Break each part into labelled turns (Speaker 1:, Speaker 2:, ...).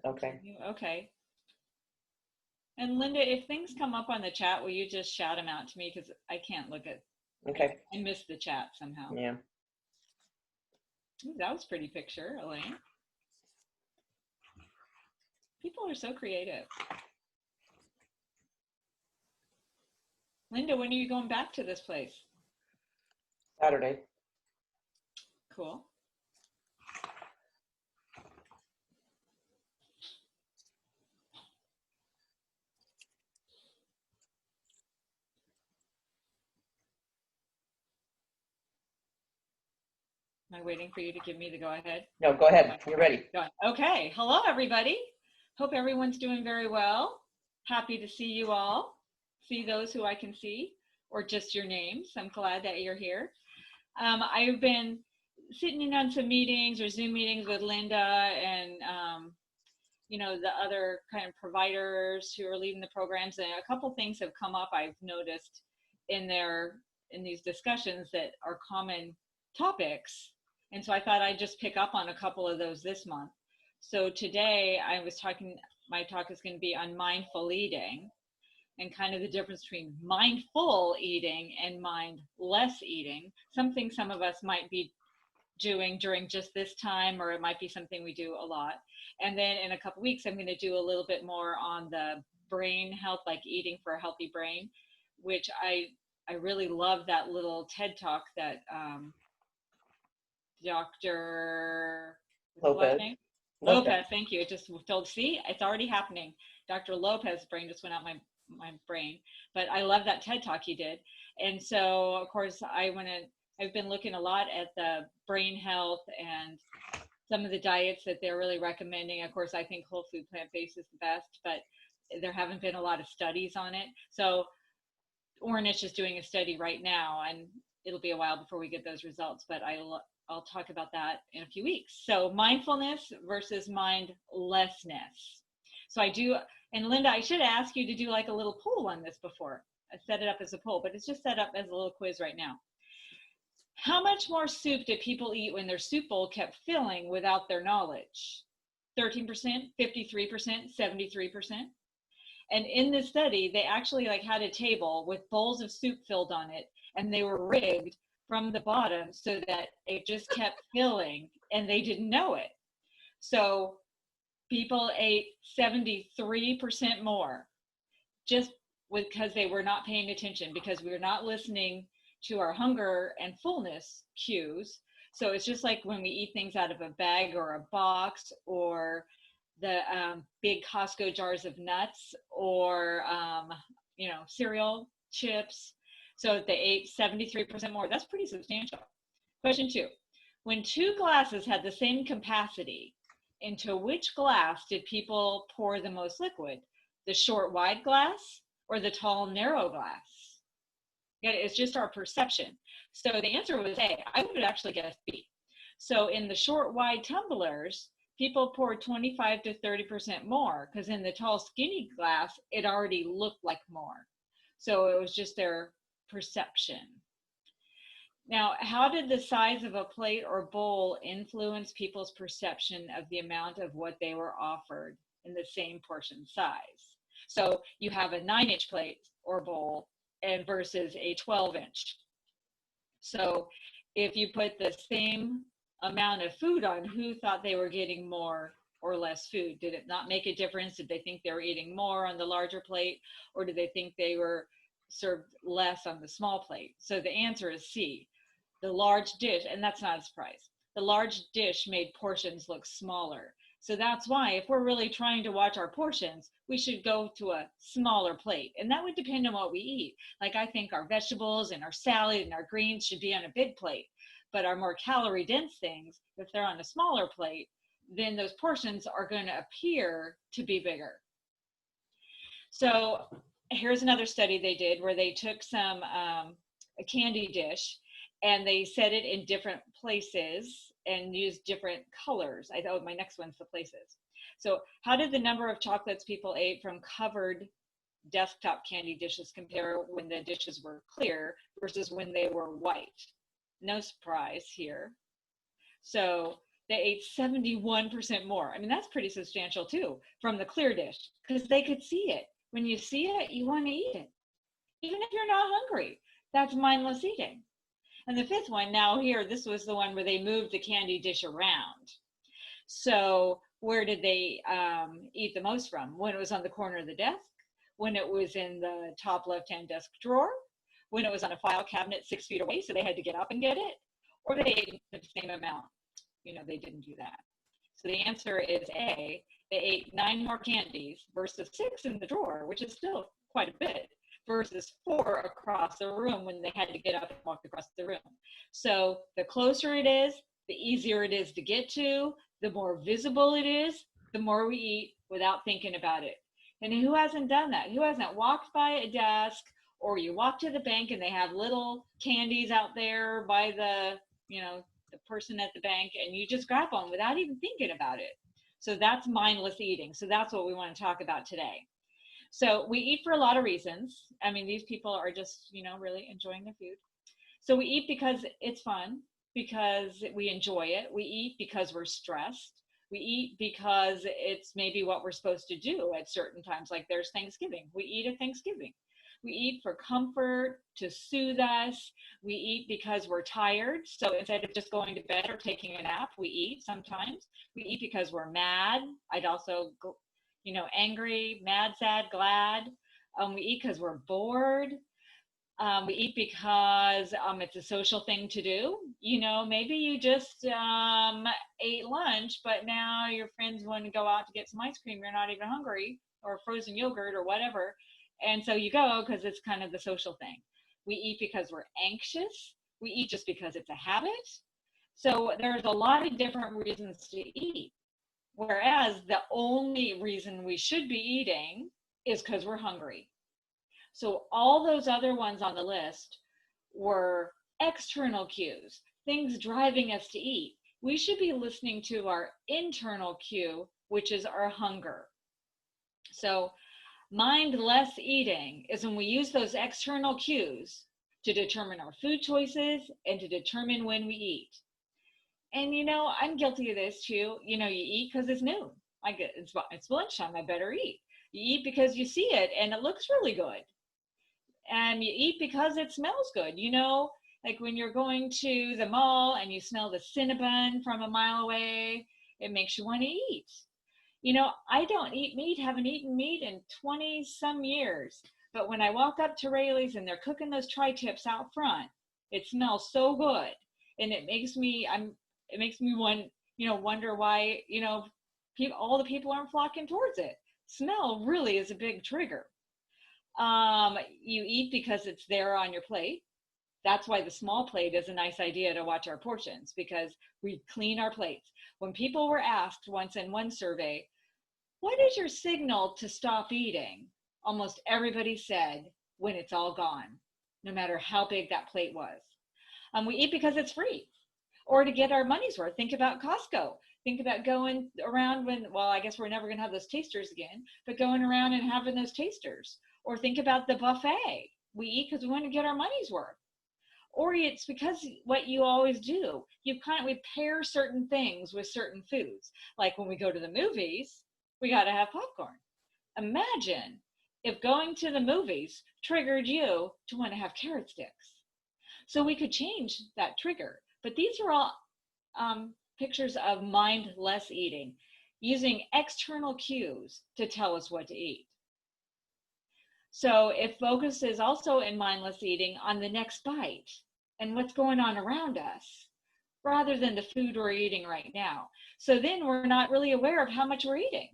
Speaker 1: Okay.
Speaker 2: Okay. And Linda, if things come up on the chat, will you just shout them out to me? Because I can't look at,
Speaker 1: Okay.
Speaker 2: I missed the chat somehow.
Speaker 1: Yeah.
Speaker 2: Ooh, that was a pretty picture, Elaine. People are so creative. Linda, when are you going back to this place?
Speaker 1: Saturday.
Speaker 2: Cool. Am I waiting for you to give me the go ahead?
Speaker 1: No, go ahead. You're ready.
Speaker 2: Okay. Hello, everybody. Hope everyone's doing very well. Happy to see you all. See those who I can see, or just your names. I'm glad that you're here. I've been sitting in on some meetings or Zoom meetings with Linda and the other kind of providers who are leading the programs, and a couple things have come up I've noticed in these discussions that are common topics. And so I thought I'd just pick up on a couple of those this month. So today my talk is going to be on mindful eating and kind of the difference between mindful eating and mindless eating, something some of us might be doing during just this time, or it might be something we do a lot. And then in a couple weeks, I'm going to do a little bit more on the brain health, like eating for a healthy brain, which I really love that little TED talk that Dr.
Speaker 1: Lopez.
Speaker 2: Lopez, thank you. It just told, see, it's already happening. Dr. Lopez's brain just went out my brain, but I love that TED talk he did. And so, of course, I've been looking a lot at the brain health and some of the diets that they're really recommending. Of course, I think whole food plant-based is the best, but there haven't been a lot of studies on it. So Ornish is doing a study right now, and it'll be a while before we get those results, but I'll talk about that in a few weeks. So mindfulness versus mindlessness. So and Linda, I should ask you to do like a little poll on this before. I set it up as a poll, but it's just set up as a little quiz right now. How much more soup did people eat when their soup bowl kept filling without their knowledge? 13%, 53%, 73%. And in this study, they actually had a table with bowls of soup filled on it, and they were rigged from the bottom so that it just kept filling, and they didn't know it. So people ate 73% more just because they were not paying attention, because we were not listening to our hunger and fullness cues. So it's just like when we eat things out of a bag or a box, or the big Costco jars of nuts, or cereal, chips. So they ate 73% more. That's pretty substantial. Question 2. When 2 glasses had the same capacity, into which glass did people pour the most liquid? The short, wide glass or the tall, narrow glass? It's just our perception. So the answer was A. I would actually guess B. So in the short, wide tumblers, people poured 25 to 30% more, because in the tall, skinny glass, it already looked like more. So it was just their perception. Now, how did the size of a plate or bowl influence people's perception of the amount of what they were offered in the same portion size? So you have a 9-inch plate or bowl and versus a 12-inch. So if you put the same amount of food on, who thought they were getting more or less food? Did it not make a difference? Did they think they were eating more on the larger plate, or did they think they were served less on the small plate? So the answer is C. The large dish, and that's not a surprise, the large dish made portions look smaller. So that's why if we're really trying to watch our portions, we should go to a smaller plate. And that would depend on what we eat. Like, I think our vegetables and our salad and our greens should be on a big plate. But our more calorie dense things, if they're on a smaller plate, then those portions are going to appear to be bigger. So here's another study they did where they took a candy dish, and they set it in different places and used different colors. My next one's the places. So how did the number of chocolates people ate from covered desktop candy dishes compare when the dishes were clear versus when they were white? No surprise here. So they ate 71% more. I mean, that's pretty substantial too from the clear dish because they could see it. When you see it, you want to eat it, even if you're not hungry. That's mindless eating. And the fifth one, now here, this was the one where they moved the candy dish around. So where did they eat the most from? When it was on the corner of the desk, when it was in the top left-hand desk drawer, when it was on a file cabinet 6 feet away, so they had to get up and get it, or they ate the same amount. They didn't do that. So the answer is A. They ate 9 more candies versus 6 in the drawer, which is still quite a bit, versus 4 across the room when they had to get up and walk across the room. So the closer it is, the easier it is to get to, the more visible it is, the more we eat without thinking about it. And who hasn't done that? Who hasn't walked by a desk, or you walk to the bank and they have little candies out there by the person at the bank, and you just grab one without even thinking about it. So that's mindless eating. So that's what we want to talk about today. So we eat for a lot of reasons. I mean, these people are just, really enjoying their food. So we eat because it's fun, because we enjoy it. We eat because we're stressed. We eat because it's maybe what we're supposed to do at certain times, like there's Thanksgiving. We eat at Thanksgiving. We eat for comfort, to soothe us. We eat because we're tired. So instead of just going to bed or taking a nap, we eat sometimes. We eat because we're mad. I'd also go, angry, mad, sad, glad. We eat because we're bored. We eat because it's a social thing to do. Maybe you just ate lunch, but now your friends want to go out to get some ice cream. You're not even hungry, or frozen yogurt or whatever. And so you go because it's kind of the social thing. We eat because we're anxious. We eat just because it's a habit. So there's a lot of different reasons to eat. Whereas the only reason we should be eating is because we're hungry. So all those other ones on the list were external cues, things driving us to eat. We should be listening to our internal cue, which is our hunger. So mindless eating is when we use those external cues to determine our food choices and to determine when we eat. And I'm guilty of this too. You eat because it's noon. It's lunchtime, I better eat. You eat because you see it and it looks really good. And you eat because it smells good. Like when you're going to the mall and you smell the Cinnabon from a mile away, it makes you want to eat. I don't eat meat, haven't eaten meat in 20 some years. But when I walk up to Rayleigh's and they're cooking those tri-tips out front, it smells so good. And it makes me wonder why, all the people aren't flocking towards it. Smell really is a big trigger. You eat because it's there on your plate. That's why the small plate is a nice idea to watch our portions, because we clean our plates. When people were asked once in one survey, what is your signal to stop eating? Almost everybody said, when it's all gone, no matter how big that plate was. We eat because it's free, or to get our money's worth. Think about Costco. Think about going around I guess we're never going to have those tasters again, but going around and having those tasters. Or think about the buffet. We eat because we want to get our money's worth. Or it's because what you always do. We pair certain things with certain foods. Like when we go to the movies, we got to have popcorn. Imagine if going to the movies triggered you to want to have carrot sticks. So we could change that trigger. But these are all pictures of mindless eating, using external cues to tell us what to eat. So it focuses also in mindless eating on the next bite and what's going on around us, rather than the food we're eating right now. So then we're not really aware of how much we're eating.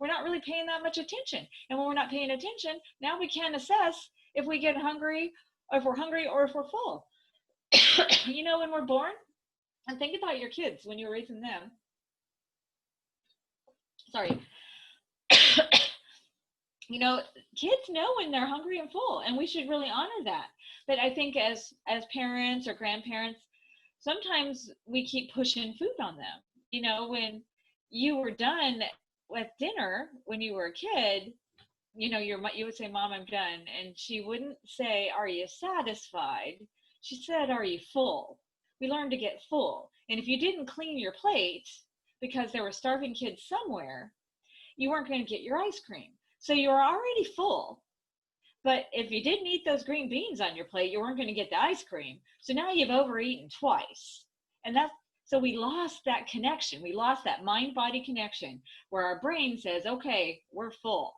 Speaker 2: We're not really paying that much attention. And when we're not paying attention, now we can't assess if we get hungry, or if we're hungry, or if we're full. When we're born, and think about your kids when you're raising them. Sorry. Kids know when they're hungry and full, and we should really honor that. But I think as parents or grandparents, sometimes we keep pushing food on them. When you were done with dinner when you were a kid, you would say, Mom, I'm done. And she wouldn't say, are you satisfied? She said, are you full? We learned to get full. And if you didn't clean your plate because there were starving kids somewhere, you weren't going to get your ice cream. So you were already full. But if you didn't eat those green beans on your plate, you weren't going to get the ice cream. So now you've overeaten twice. And that's so we lost that connection. We lost that mind body connection where our brain says, okay, we're full.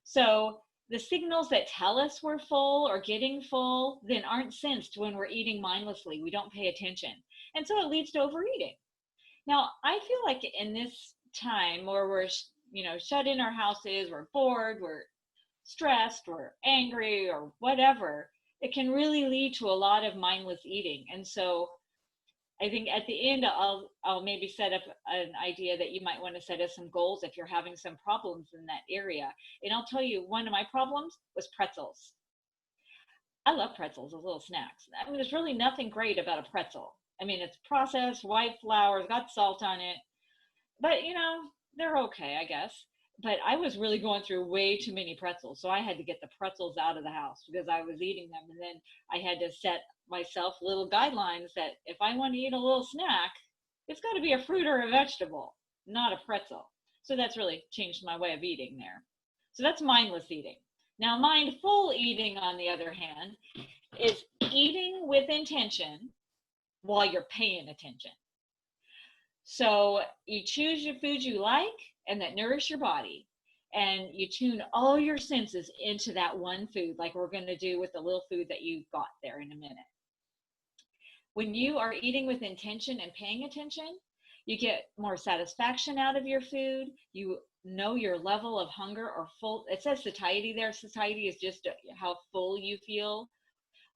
Speaker 2: So the signals that tell us we're full or getting full then aren't sensed when we're eating mindlessly. We don't pay attention. And so it leads to overeating. Now, I feel like in this time where we're, shut in our houses, we're bored, we're stressed, we're angry, or whatever, it can really lead to a lot of mindless eating. And so I think at the end, I'll maybe set up an idea that you might want to set us some goals if you're having some problems in that area. And I'll tell you, one of my problems was pretzels. I love pretzels as little snacks. I mean, there's really nothing great about a pretzel. I mean, it's processed, white flour, it's got salt on it, but they're okay, I guess. But I was really going through way too many pretzels. So I had to get the pretzels out of the house because I was eating them. And then I had to set myself little guidelines that if I want to eat a little snack, it's got to be a fruit or a vegetable, not a pretzel. So that's really changed my way of eating there. So that's mindless eating. Now, mindful eating, on the other hand, is eating with intention while you're paying attention. So you choose your foods you like and that nourish your body, and you tune all your senses into that one food, like we're going to do with the little food that you got there in a minute. When you are eating with intention and paying attention, you get more satisfaction out of your food. You know your level of hunger or full. It says satiety there. Satiety is just how full you feel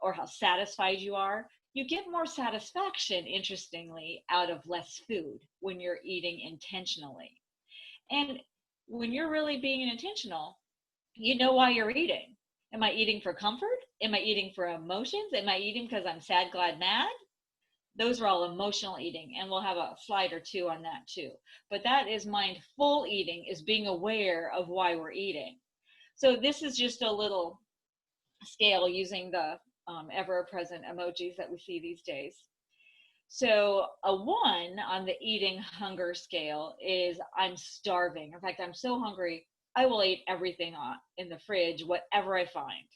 Speaker 2: or how satisfied you are. You get more satisfaction, interestingly, out of less food when you're eating intentionally. And when you're really being intentional, you know why you're eating. Am I eating for comfort? Am I eating for emotions? Am I eating because I'm sad, glad, mad? Those are all emotional eating, and we'll have a slide or two on that too. But that is mindful eating, is being aware of why we're eating. So this is just a little scale using the ever-present emojis that we see these days. So a 1 on the eating hunger scale is I'm starving. In fact, I'm so hungry, I will eat everything in the fridge, whatever I find.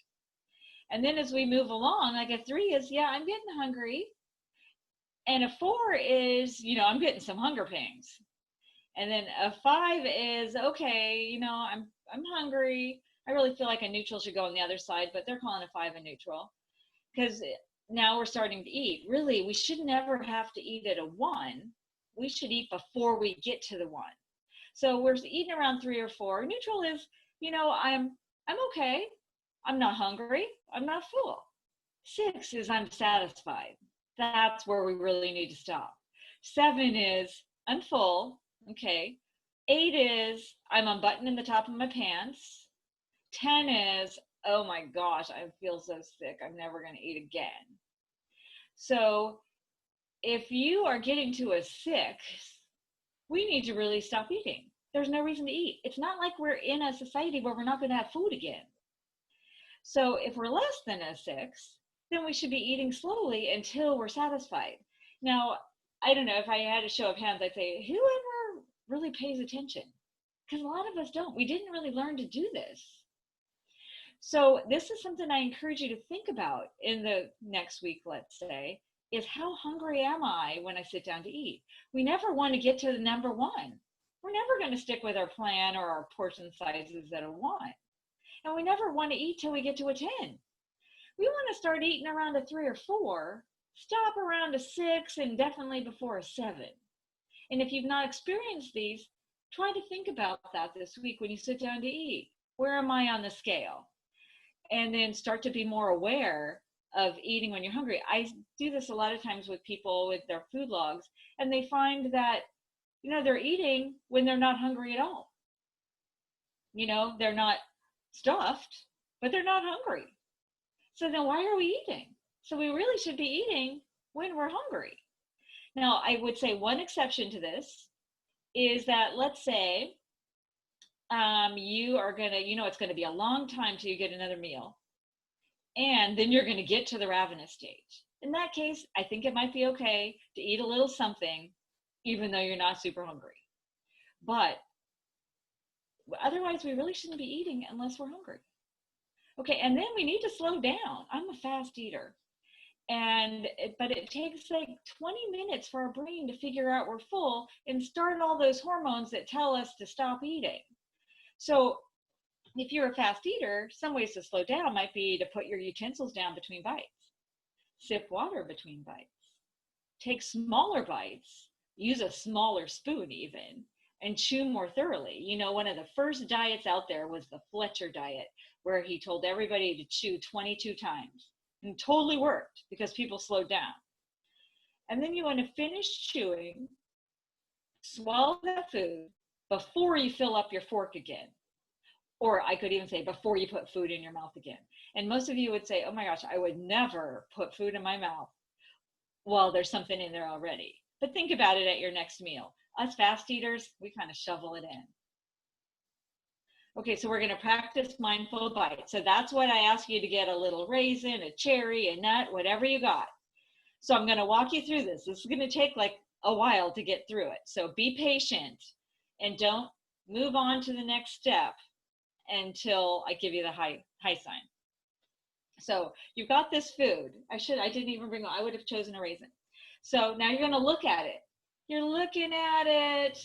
Speaker 2: And then as we move along, like a 3 is, yeah, I'm getting hungry. And a 4 is, I'm getting some hunger pangs. And then a 5 is, okay, I'm hungry. I really feel like a neutral should go on the other side, but they're calling a 5 a neutral. Because now we're starting to eat. Really, we should never have to eat at a 1. We should eat before we get to the 1. So we're eating around 3 or 4. Neutral is, I'm okay. I'm not hungry. I'm not full. 6 is I'm satisfied. That's where we really need to stop. 7 is I'm full. Okay. 8 is I'm unbuttoning the top of my pants. 10 is, oh my gosh, I feel so sick, I'm never going to eat again. So if you are getting to a 6, we need to really stop eating. There's no reason to eat. It's not like we're in a society where we're not going to have food again. So if we're less than a 6, then we should be eating slowly until we're satisfied. Now, I don't know, if I had a show of hands, I'd say, whoever really pays attention? Because a lot of us don't. We didn't really learn to do this. So this is something I encourage you to think about in the next week, let's say, is how hungry am I when I sit down to eat? We never want to get to the number 1. We're never going to stick with our plan or our portion sizes at a 1. And we never want to eat till we get to a 10. We want to start eating around a 3 or 4, stop around a 6, and definitely before a 7. And if you've not experienced these, try to think about that this week when you sit down to eat. Where am I on the scale? And then start to be more aware of eating when you're hungry. I do this a lot of times with people with their food logs, and they find that, they're eating when they're not hungry at all. They're not stuffed, but they're not hungry. So then why are we eating? So we really should be eating when we're hungry. Now, I would say one exception to this is that, let's say, you are going to, it's going to be a long time till you get another meal. And then you're going to get to the ravenous stage. In that case, I think it might be okay to eat a little something, even though you're not super hungry. But otherwise, we really shouldn't be eating unless we're hungry. Okay, and then we need to slow down. I'm a fast eater. But it takes like 20 minutes for our brain to figure out we're full and start all those hormones that tell us to stop eating. So if you're a fast eater, some ways to slow down might be to put your utensils down between bites, sip water between bites, take smaller bites, use a smaller spoon even, and chew more thoroughly. You know, one of the first diets out there was the Fletcher diet, where he told everybody to chew 22 times. And totally worked because people slowed down. And then you want to finish chewing, swallow that food before you fill up your fork again. Or I could even say before you put food in your mouth again. And most of you would say, oh my gosh, I would never put food in my mouth while there's something in there already. But think about it at your next meal. Us fast eaters, we kind of shovel it in. Okay, so we're going to practice mindful bite. So that's what I ask you to get: a little raisin, a cherry, a nut, whatever you got. So I'm going to walk you through this. This is going to take like a while to get through it. So be patient and don't move on to the next step until I give you the high sign. So you've got this food. I didn't even bring, I would have chosen a raisin. So now you're going to look at it. You're looking at it.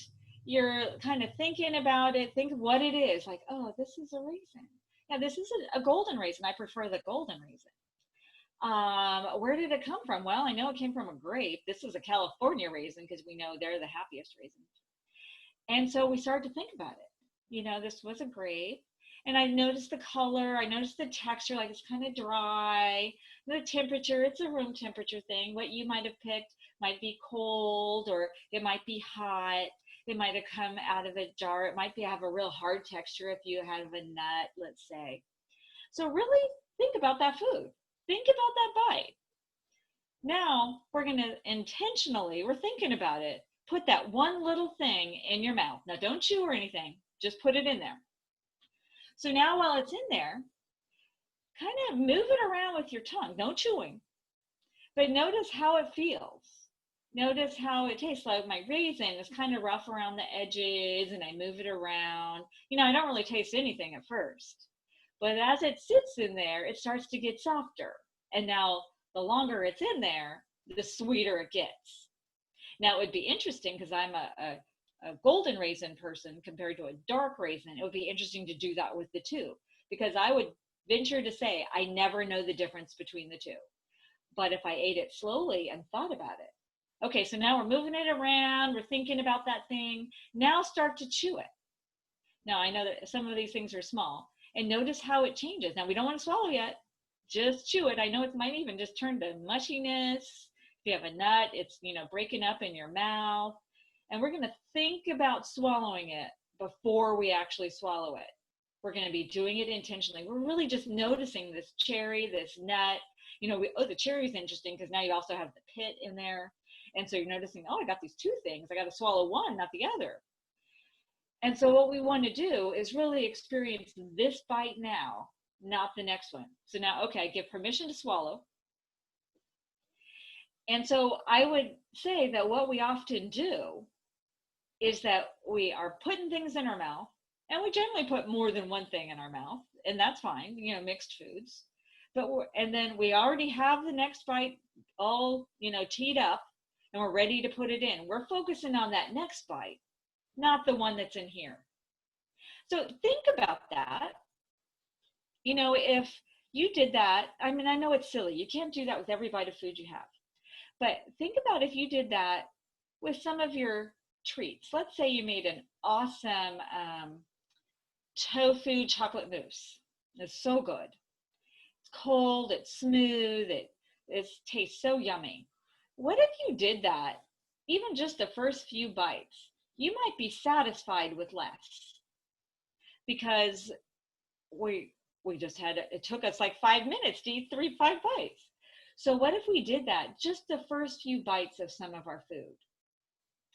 Speaker 2: You're kind of thinking about it. Think of what it is. Like, oh, this is a raisin. Yeah, this is a golden raisin. I prefer the golden raisin. Where did it come from? Well, I know it came from a grape. This is a California raisin because we know they're the happiest raisins. And so we started to think about it. You know, this was a grape. And I noticed the color. I noticed the texture, like it's kind of dry. The temperature, it's a room temperature thing. What you might have picked might be cold, or it might be hot. It might have come out of a jar. It might have a real hard texture if you had a nut, let's say. So really think about that food. Think about that bite. Now we're going to intentionally, we're thinking about it, put that one little thing in your mouth. Now don't chew or anything, just put it in there. So now while it's in there, kind of move it around with your tongue, no chewing, but notice how it feels. Notice how it tastes. Like my raisin is kind of rough around the edges and I move it around. You know, I don't really taste anything at first, but as it sits in there, it starts to get softer. And now the longer it's in there, the sweeter it gets. Now it would be interesting because I'm a golden raisin person compared to a dark raisin. It would be interesting to do that with the two, because I would venture to say I never know the difference between the two. But if I ate it slowly and thought about it, okay, so now we're moving it around, we're thinking about that thing. Now start to chew it. Now I know that some of these things are small, and notice how it changes. Now we don't want to swallow yet, just chew it. I know it might even just turn to mushiness. If you have a nut, it's, you know, breaking up in your mouth. And we're gonna think about swallowing it before we actually swallow it. We're gonna be doing it intentionally. We're really just noticing this cherry, this nut. You know, the cherry is interesting because now you also have the pit in there. And so you're noticing, oh, I got these two things. I got to swallow one, not the other. And so what we want to do is really experience this bite now, not the next one. So now, okay, I give permission to swallow. And so I would say that what we often do is that we are putting things in our mouth, and we generally put more than one thing in our mouth, and that's fine, you know, mixed foods. And then we already have the next bite all, you know, teed up, and we're ready to put it in. We're focusing on that next bite, not the one that's in here. So think about that. You know, if you did that, I mean, I know it's silly. You can't do that with every bite of food you have. But think about if you did that with some of your treats. Let's say you made an awesome tofu chocolate mousse. It's so good. It's cold, it's smooth, it tastes so yummy. What if you did that, even just the first few bites? You might be satisfied with less, because we just had, it took us like 5 minutes to eat 5 bites. So what if we did that, just the first few bites of some of our food?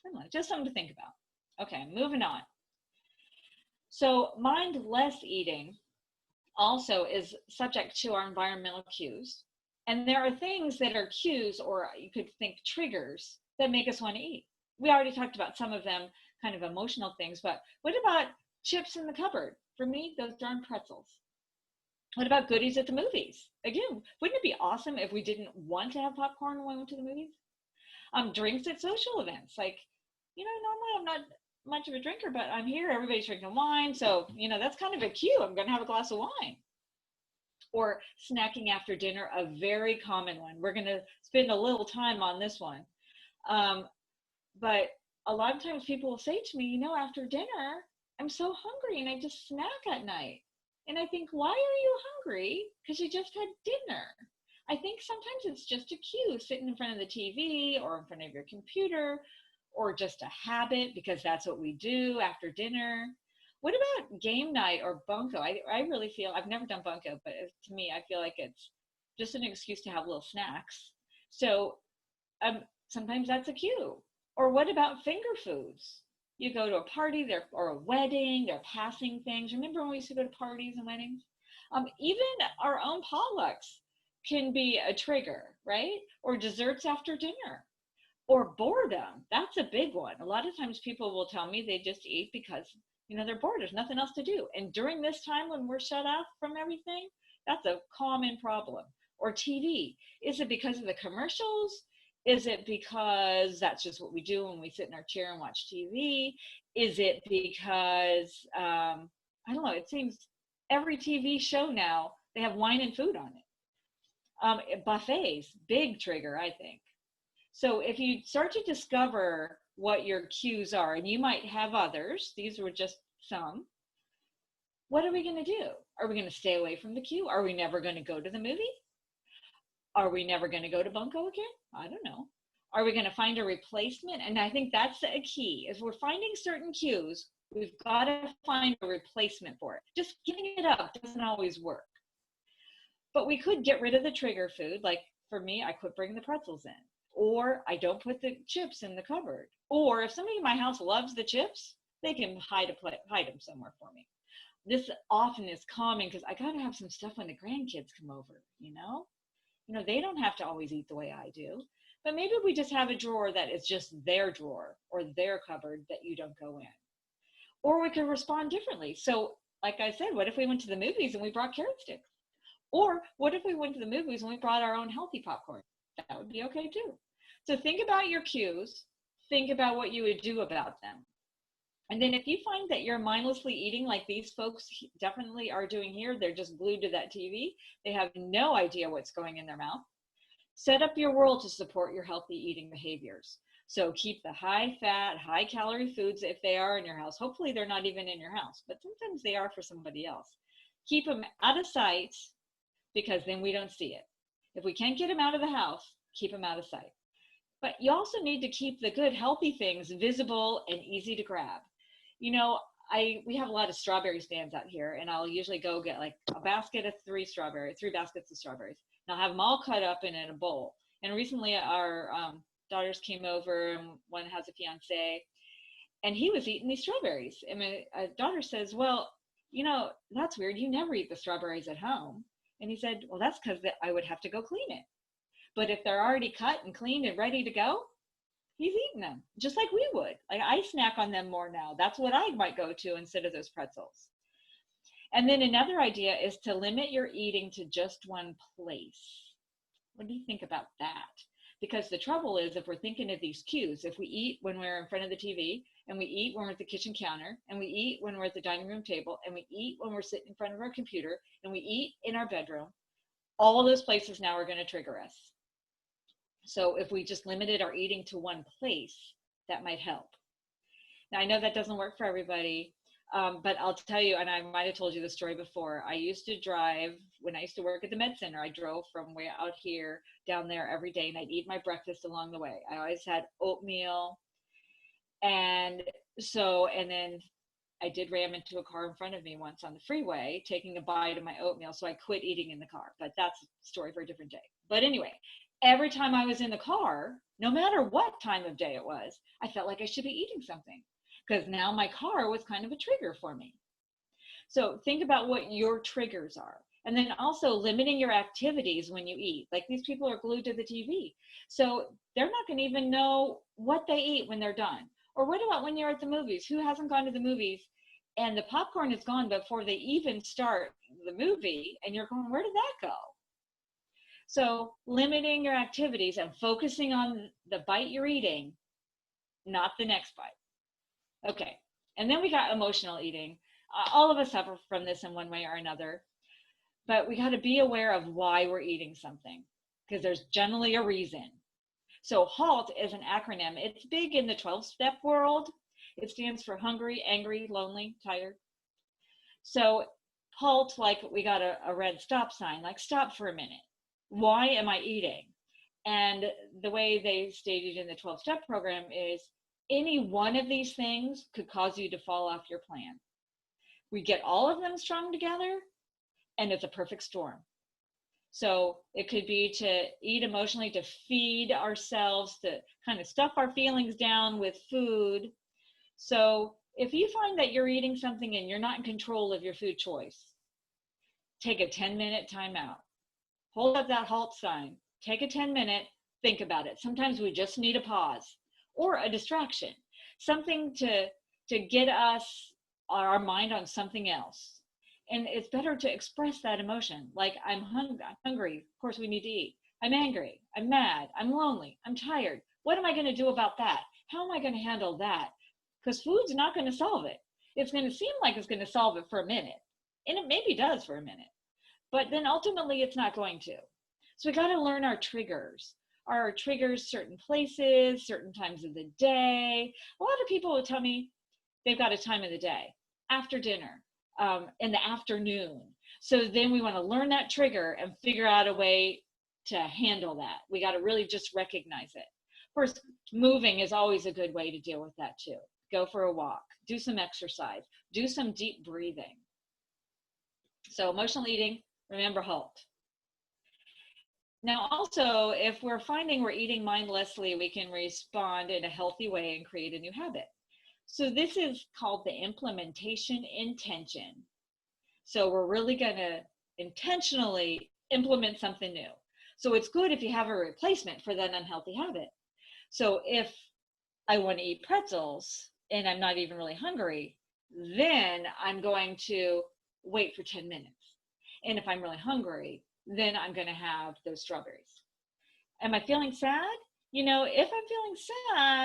Speaker 2: I don't know, just something to think about. Okay, moving on. So mindless eating also is subject to our environmental cues. And there are things that are cues, or you could think triggers, that make us want to eat. We already talked about some of them, kind of emotional things, but what about chips in the cupboard? For me, those darn pretzels. What about goodies at the movies? Again, wouldn't it be awesome if we didn't want to have popcorn when we went to the movies? Drinks at social events. Like, normally I'm not much of a drinker, but I'm here, everybody's drinking wine. So, that's kind of a cue. I'm going to have a glass of wine. Or snacking after dinner, a very common one. We're going to spend a little time on this one. But a lot of times people will say to me, after dinner, I'm so hungry and I just snack at night. And I think, why are you hungry? Because you just had dinner. I think sometimes it's just a cue, sitting in front of the TV or in front of your computer, or just a habit because that's what we do after dinner. What about game night or bunko? I really feel, I've never done bunko, but to me, I feel like it's just an excuse to have little snacks. So sometimes that's a cue. Or what about finger foods? You go to a party or a wedding, they're passing things. Remember when we used to go to parties and weddings? Even our own potlucks can be a trigger, right? Or desserts after dinner. Or boredom. That's a big one. A lot of times people will tell me they just eat because, they're bored. There's nothing else to do. And during this time when we're shut off from everything, that's a common problem. Or TV. Is it because of the commercials? Is it because that's just what we do when we sit in our chair and watch TV? Is it because, I don't know, it seems every TV show now, they have wine and food on it. Buffets, big trigger, I think. So if you start to discover what your cues are, and you might have others, these were just some, what are we going to do? Are we going to stay away from the cue? Are we never going to go to the movie? Are we never going to go to bunko again? I don't know. Are we going to find a replacement? And I think that's a key. If we're finding certain cues, we've got to find a replacement for it. Just giving it up doesn't always work. But we could get rid of the trigger food. Like for me, I quit bringing the pretzels in. Or I don't put the chips in the cupboard. Or if somebody in my house loves the chips, they can hide them somewhere for me. This often is common because I got to have some stuff when the grandkids come over, they don't have to always eat the way I do, but maybe we just have a drawer that is just their drawer or their cupboard that you don't go in. Or we could respond differently. So like I said, what if we went to the movies and we brought carrot sticks? Or what if we went to the movies and we brought our own healthy popcorn? That would be okay too. So think about your cues, think about what you would do about them. And then if you find that you're mindlessly eating like these folks definitely are doing here, they're just glued to that TV, they have no idea what's going in their mouth, set up your world to support your healthy eating behaviors. So keep the high fat, high calorie foods if they are in your house. Hopefully they're not even in your house, but sometimes they are for somebody else. Keep them out of sight because then we don't see it. If we can't get them out of the house, keep them out of sight. But you also need to keep the good, healthy things visible and easy to grab. We have a lot of strawberry stands out here, and I'll usually go get like a basket of three baskets of strawberries. And I'll have them all cut up and in a bowl. And recently our daughters came over, and one has a fiance, and he was eating these strawberries. And my daughter says, well, that's weird. You never eat the strawberries at home. And he said, well, that's because I would have to go clean it. But if they're already cut and cleaned and ready to go, he's eating them just like we would. Like I snack on them more now. That's what I might go to instead of those pretzels. And then another idea is to limit your eating to just one place. What do you think about that? Because the trouble is, if we're thinking of these cues, if we eat when we're in front of the TV, and we eat when we're at the kitchen counter, and we eat when we're at the dining room table, and we eat when we're sitting in front of our computer, and we eat in our bedroom, all those places now are going to trigger us. So if we just limited our eating to one place, that might help. Now, I know that doesn't work for everybody, but I'll tell you, and I might have told you the story before, I used to drive, when I used to work at the med center, I drove from way out here down there every day, and I'd eat my breakfast along the way. I always had oatmeal, and then I did ram into a car in front of me once on the freeway, taking a bite of my oatmeal, so I quit eating in the car, but that's a story for a different day. But anyway, every time I was in the car, no matter what time of day it was, I felt like I should be eating something because now my car was kind of a trigger for me. So think about what your triggers are. And then also limiting your activities when you eat. Like these people are glued to the TV. So they're not going to even know what they eat when they're done. Or what about when you're at the movies? Who hasn't gone to the movies and the popcorn is gone before they even start the movie and you're going, where did that go? So limiting your activities and focusing on the bite you're eating, not the next bite. Okay. And then we got emotional eating. All of us suffer from this in one way or another, but we got to be aware of why we're eating something because there's generally a reason. So HALT is an acronym. It's big in the 12-step world. It stands for hungry, angry, lonely, tired. So HALT, like we got a red stop sign, like stop for a minute. Why am I eating? And the way they stated in the 12-step program is any one of these things could cause you to fall off your plan. We get all of them strung together and it's a perfect storm. So it could be to eat emotionally, to feed ourselves, to kind of stuff our feelings down with food. So if you find that you're eating something and you're not in control of your food choice, take a 10-minute timeout. Hold up that HALT sign. Take a 10-minute, think about it. Sometimes we just need a pause or a distraction, something to get us, our mind on something else. And it's better to express that emotion. Like I'm hungry. Of course we need to eat. I'm angry. I'm mad. I'm lonely. I'm tired. What am I going to do about that? How am I going to handle that? Because food's not going to solve it. It's going to seem like it's going to solve it for a minute. And it maybe does for a minute. But then ultimately it's not going to. So we got to learn our triggers. Our triggers, certain places, certain times of the day. A lot of people will tell me they've got a time of the day, after dinner, in the afternoon. So then we want to learn that trigger and figure out a way to handle that. We got to really just recognize it. Of course, moving is always a good way to deal with that too. Go for a walk, do some exercise, do some deep breathing. So emotional eating, remember HALT. Now also, if we're finding we're eating mindlessly, we can respond in a healthy way and create a new habit. So this is called the implementation intention. So we're really going to intentionally implement something new. So it's good if you have a replacement for that unhealthy habit. So if I want to eat pretzels and I'm not even really hungry, then I'm going to wait for 10 minutes. And if I'm really hungry, then I'm going to have those strawberries. Am I feeling sad? You know, if I'm feeling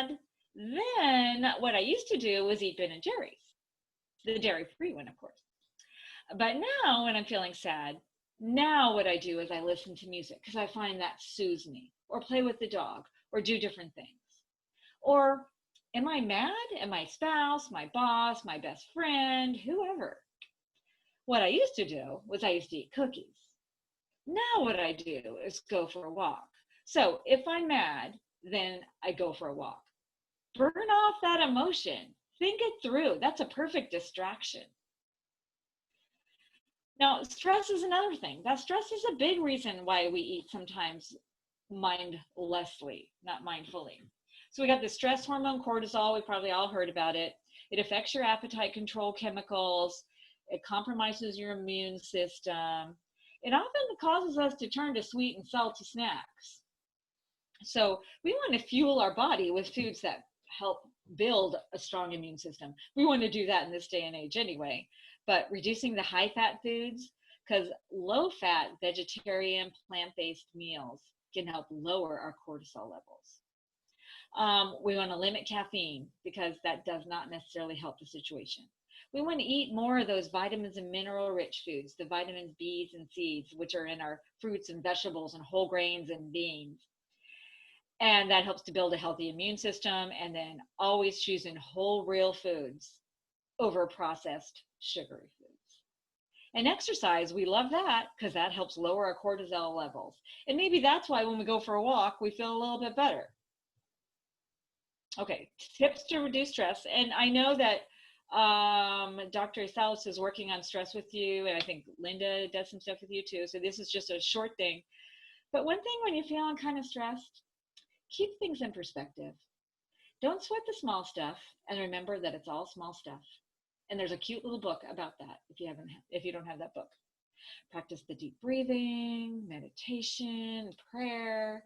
Speaker 2: sad, then what I used to do was eat Ben and Jerry's, the dairy-free one, of course. But now when I'm feeling sad, now what I do is I listen to music because I find that soothes me, or play with the dog, or do different things. Or am I mad at my spouse, my boss, my best friend, whoever? What I used to do was I used to eat cookies. Now what I do is go for a walk. So if I'm mad, then I go for a walk. Burn off that emotion. Think it through. That's a perfect distraction. Now, stress is another thing. That stress is a big reason why we eat sometimes mindlessly, not mindfully. So we got the stress hormone cortisol. We probably all heard about it. It affects your appetite control chemicals. It compromises your immune system. It often causes us to turn to sweet and salty snacks. So we want to fuel our body with foods that help build a strong immune system. We want to do that in this day and age anyway, but reducing the high fat foods, because low fat vegetarian plant-based meals can help lower our cortisol levels. We want to limit caffeine because that does not necessarily help the situation. We want to eat more of those vitamins and mineral rich foods, the vitamins B's and C's, which are in our fruits and vegetables and whole grains and beans. And that helps to build a healthy immune system. And then always choosing whole real foods over processed sugary foods. And exercise, we love that because that helps lower our cortisol levels. And maybe that's why when we go for a walk, we feel a little bit better. Okay, tips to reduce stress. And I know that Dr. Salas is working on stress with you, and I think Linda does some stuff with you too. So this is just a short thing. But one thing when you're feeling kind of stressed, keep things in perspective. Don't sweat the small stuff, and remember that it's all small stuff. And there's a cute little book about that if you don't have that book. Practice the deep breathing, meditation, prayer,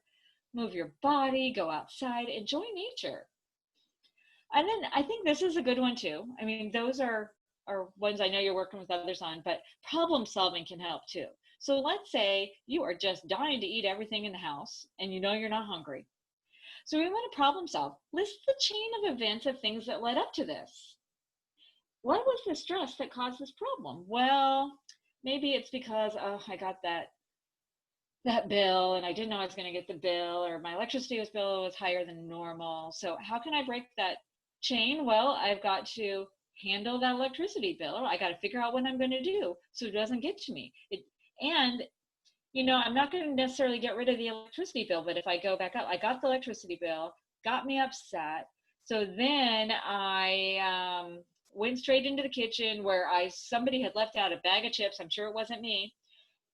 Speaker 2: move your body, go outside, enjoy nature. And then I think this is a good one too. I mean, those are ones I know you're working with others on, but problem solving can help too. So let's say you are just dying to eat everything in the house and you know you're not hungry. So we want to problem solve. List the chain of events of things that led up to this. What was the stress that caused this problem? Well, maybe it's because I got that bill and I didn't know I was going to get the bill, or my electricity bill was higher than normal. So how can I break that chain? Well, I've got to handle that electricity bill, or I got to figure out what I'm going to do so it doesn't get to me. And I'm not going to necessarily get rid of the electricity bill, but if I go back up, I got the electricity bill, got me upset. So then I went straight into the kitchen where somebody had left out a bag of chips. I'm sure it wasn't me.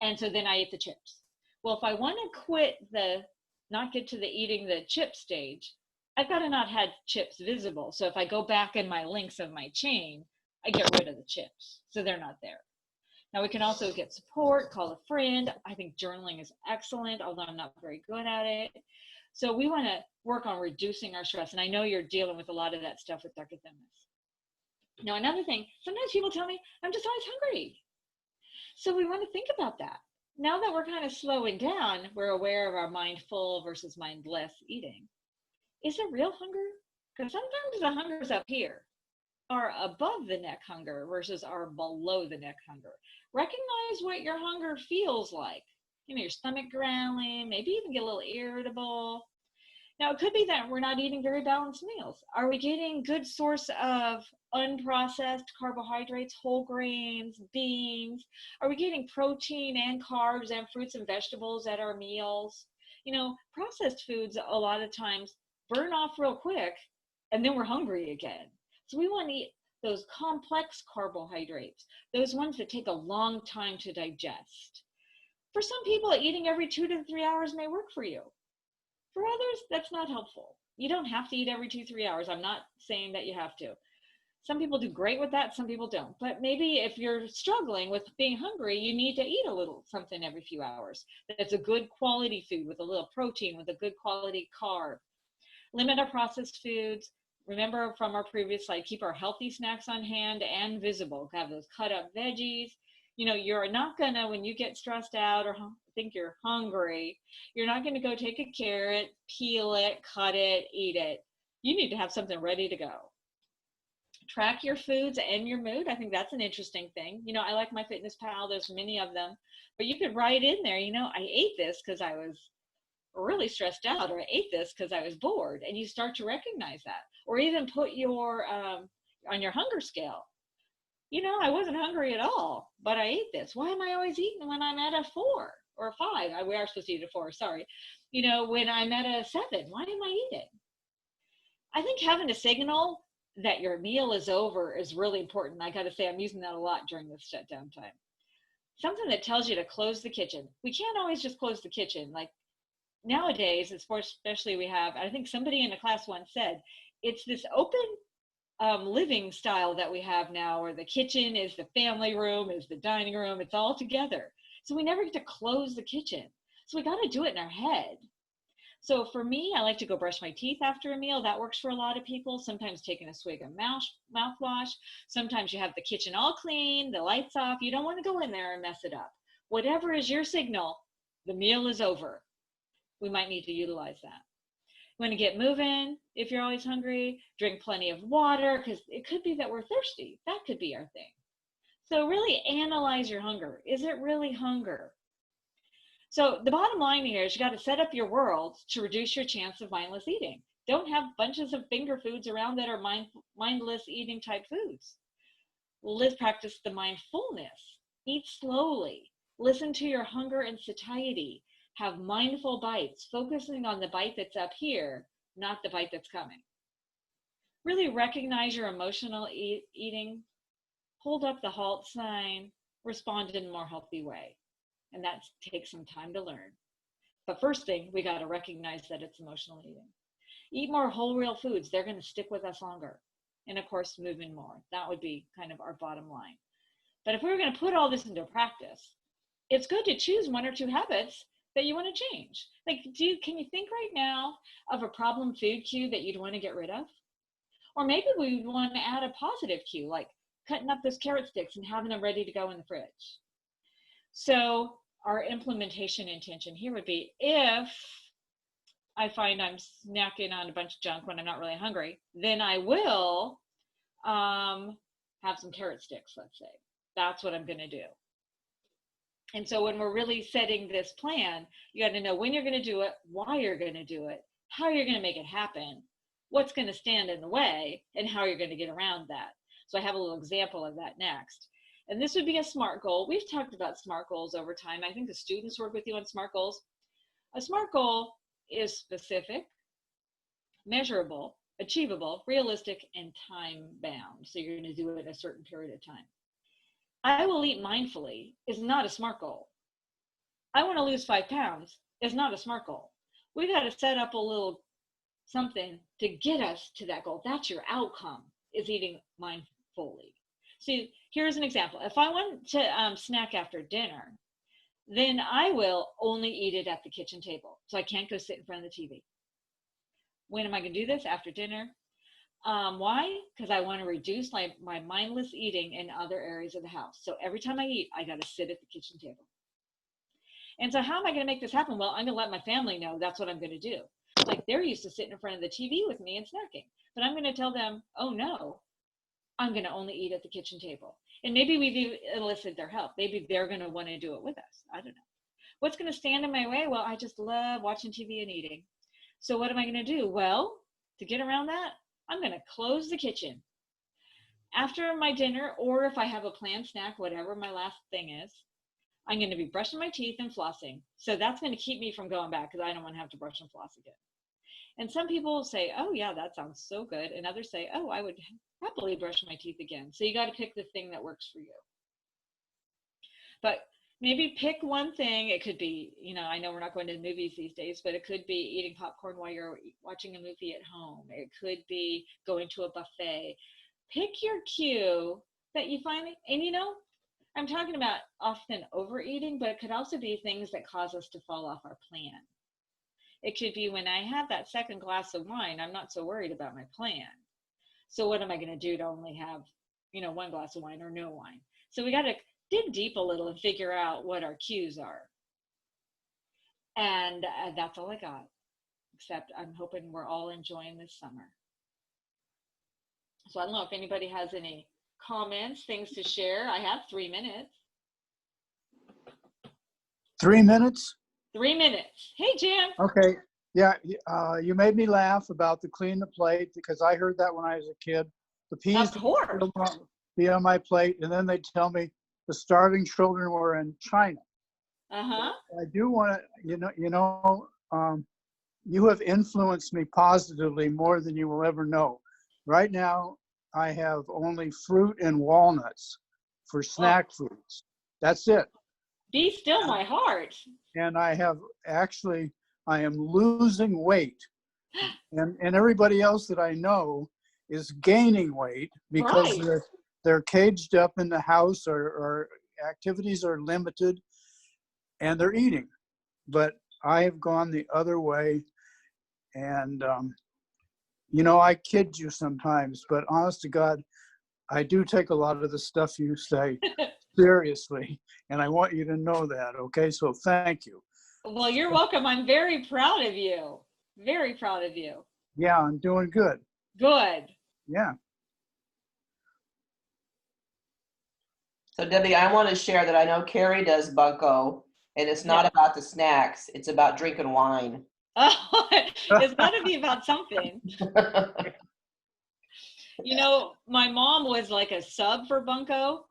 Speaker 2: And so then I ate the chips. Well, if I want to not get to the eating the chip stage, I've got to not have chips visible. So if I go back in my links of my chain, I get rid of the chips. So they're not there. Now we can also get support, call a friend. I think journaling is excellent, although I'm not very good at it. So we want to work on reducing our stress. And I know you're dealing with a lot of that stuff with Dr. Themis. Now, another thing, sometimes people tell me, I'm just always hungry. So we want to think about that. Now that we're kind of slowing down, we're aware of our mindful versus mindless eating. Is it real hunger? Because sometimes the hunger is up here, our above the neck hunger versus our below the neck hunger. Recognize what your hunger feels like. Your stomach growling, maybe even get a little irritable. Now, it could be that we're not eating very balanced meals. Are we getting good source of unprocessed carbohydrates, whole grains, beans? Are we getting protein and carbs and fruits and vegetables at our meals? Processed foods a lot of times burn off real quick and then we're hungry again. So we want to eat those complex carbohydrates, those ones that take a long time to digest. For some people, eating every 2 to 3 hours may work for you. For others, that's not helpful. You don't have to eat every 2-3 hours. I'm not saying that you have to. Some people do great with that, some people don't. But maybe if you're struggling with being hungry, you need to eat a little something every few hours. That's a good quality food with a little protein, with a good quality carb. Limit our processed foods. Remember from our previous slide, keep our healthy snacks on hand and visible. Have those cut up veggies. You're not gonna, when you get stressed out or think you're hungry, you're not gonna go take a carrot, peel it, cut it, eat it. You need to have something ready to go. Track your foods and your mood. I think that's an interesting thing. I like my Fitness Pal. There's many of them, but you could write in there, I ate this because I was really stressed out, or I ate this because I was bored, and you start to recognize that. Or even put your on your hunger scale. I wasn't hungry at all, but I ate this. Why am I always eating when I'm at a 4 or a 5? We are supposed to eat a 4, sorry. When I'm at a 7, why am I eating? I think having a signal that your meal is over is really important. I got to say, I'm using that a lot during this shutdown time. Something that tells you to close the kitchen. We can't always just close the kitchen. Like nowadays, especially we have, I think somebody in a class once said, it's this open living style that we have now, where the kitchen is the family room, is the dining room, it's all together. So we never get to close the kitchen. So we got to do it in our head. So for me, I like to go brush my teeth after a meal. That works for a lot of people. Sometimes taking a swig of mouthwash. Sometimes you have the kitchen all clean, the lights off. You don't want to go in there and mess it up. Whatever is your signal, the meal is over. We might need to utilize that. You want to get moving if you're always hungry. Drink plenty of water, because it could be that we're thirsty. That could be our thing. So really analyze your hunger. Is it really hunger? So the bottom line here is you got to set up your world to reduce your chance of mindless eating. Don't have bunches of finger foods around that are mindless eating type foods. Practice the mindfulness. Eat slowly. Listen to your hunger and satiety. Have mindful bites, focusing on the bite that's up here, not the bite that's coming. Really recognize your emotional eating. Hold up the halt sign. Respond in a more healthy way. And that takes some time to learn. But first thing, we got to recognize that it's emotional eating. Eat more whole real foods. They're going to stick with us longer. And of course, move in more. That would be kind of our bottom line. But if we were going to put all this into practice, it's good to choose 1 or 2 habits that you want to change. Like, can you think right now of a problem food cue that you'd want to get rid of? Or maybe we want to add a positive cue, like cutting up those carrot sticks and having them ready to go in the fridge. So our implementation intention here would be, if I find I'm snacking on a bunch of junk when I'm not really hungry, then I will have some carrot sticks, let's say. That's what I'm going to do. And so when we're really setting this plan, you got to know when you're going to do it, why you're going to do it, how you're going to make it happen, what's going to stand in the way, and how you're going to get around that. So I have a little example of that next. And this would be a SMART goal. We've talked about SMART goals over time. I think the students work with you on SMART goals. A SMART goal is specific, measurable, achievable, realistic, and time bound. So you're going to do it in a certain period of time. I will eat mindfully is not a SMART goal. I want to lose 5 pounds is not a SMART goal. We got to set up a little something to get us to that goal. That's your outcome, is eating mindfully. See, here's an example. If I want to snack after dinner, then I will only eat it at the kitchen table. So I can't go sit in front of the TV. When am I going to do this? After dinner. Why? Because I want to reduce my mindless eating in other areas of the house. So every time I eat, I got to sit at the kitchen table. And so how am I going to make this happen? Well, I'm going to let my family know that's what I'm going to do. Like, they're used to sitting in front of the TV with me and snacking. But I'm going to tell them, oh no, I'm going to only eat at the kitchen table. And maybe we've enlisted their help. Maybe they're going to want to do it with us. I don't know. What's going to stand in my way? Well, I just love watching TV and eating. So what am I going to do? Well, to get around that, I'm going to close the kitchen. After my dinner, or if I have a planned snack, whatever my last thing is, I'm going to be brushing my teeth and flossing. So that's going to keep me from going back, because I don't want to have to brush and floss again. And some people say, oh yeah, that sounds so good. And others say, oh, I would happily brush my teeth again. So you got to pick the thing that works for you. But maybe pick one thing. It could be, I know we're not going to movies these days, but it could be eating popcorn while you're watching a movie at home. It could be going to a buffet. Pick your cue that you find, and I'm talking about often overeating, but it could also be things that cause us to fall off our plan. It could be when I have that second glass of wine, I'm not so worried about my plan. So what am I going to do to only have, 1 glass of wine or no wine? So we got to dig deep a little and figure out what our cues are. And that's all I got, except I'm hoping we're all enjoying this summer. So I don't know if anybody has any comments, things to share. I have 3 minutes.
Speaker 3: 3 minutes?
Speaker 2: 3 minutes. Hey, Jim.
Speaker 3: Okay. Yeah, you made me laugh about the clean the plate, because I heard that when I was a kid. The peas
Speaker 2: Of course.
Speaker 3: be on my plate, and then they tell me the starving children were in China.
Speaker 2: Uh-huh.
Speaker 3: I do want to, you have influenced me positively more than you will ever know. Right now, I have only fruit and walnuts for snack foods. That's it.
Speaker 2: Be still my heart.
Speaker 3: And I am losing weight. And everybody else that I know is gaining weight because
Speaker 2: Right.
Speaker 3: they're caged up in the house, or activities are limited, and they're eating. But I have gone the other way. And, I kid you sometimes, but honest to God, I do take a lot of the stuff you say seriously. And I want you to know that, okay? So thank you.
Speaker 2: Well, you're welcome. I'm very proud of you. Very proud of you.
Speaker 3: Yeah, I'm doing good.
Speaker 2: Good.
Speaker 3: Yeah.
Speaker 1: So Debbie, I want to share that I know Carrie does bunko, and it's not about the snacks. It's about drinking wine.
Speaker 2: Oh, it's got to be about something. My mom was like a sub for bunko.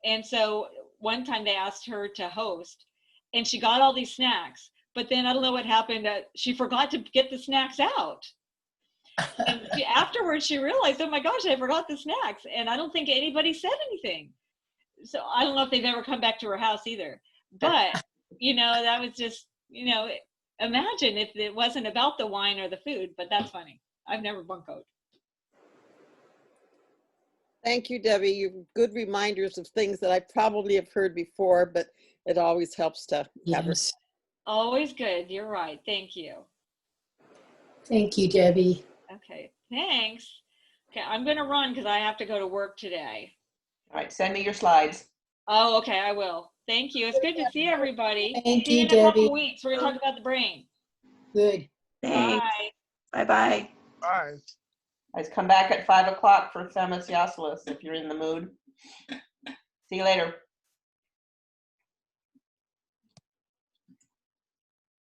Speaker 2: And so one time they asked her to host, and she got all these snacks. But then I don't know what happened. She forgot to get the snacks out. And afterwards, she realized, oh my gosh, I forgot the snacks. And I don't think anybody said anything. So I don't know if they've ever come back to her house either. But, that was just, imagine if it wasn't about the wine or the food. But that's funny. I've never bunkoed.
Speaker 4: Thank you, Debbie. You're good reminders of things that I probably have heard before, but it always helps to have her.
Speaker 5: Yes.
Speaker 2: Always good. You're right. Thank you.
Speaker 5: Thank you, Debbie.
Speaker 2: Okay, thanks. Okay, I'm gonna run because I have to go to work today.
Speaker 1: All right, send me your slides.
Speaker 2: Oh, okay, I will. Thank you. It's good to see everybody.
Speaker 5: Thank
Speaker 2: See you
Speaker 5: you,
Speaker 2: in a couple
Speaker 5: Debbie.
Speaker 2: weeks. We're gonna talk about the brain.
Speaker 5: Good.
Speaker 6: Thanks.
Speaker 2: Bye.
Speaker 6: Bye-bye.
Speaker 3: Bye.
Speaker 1: Guys, come back at 5 o'clock for Themis Yasilis if you're in the mood. See you later.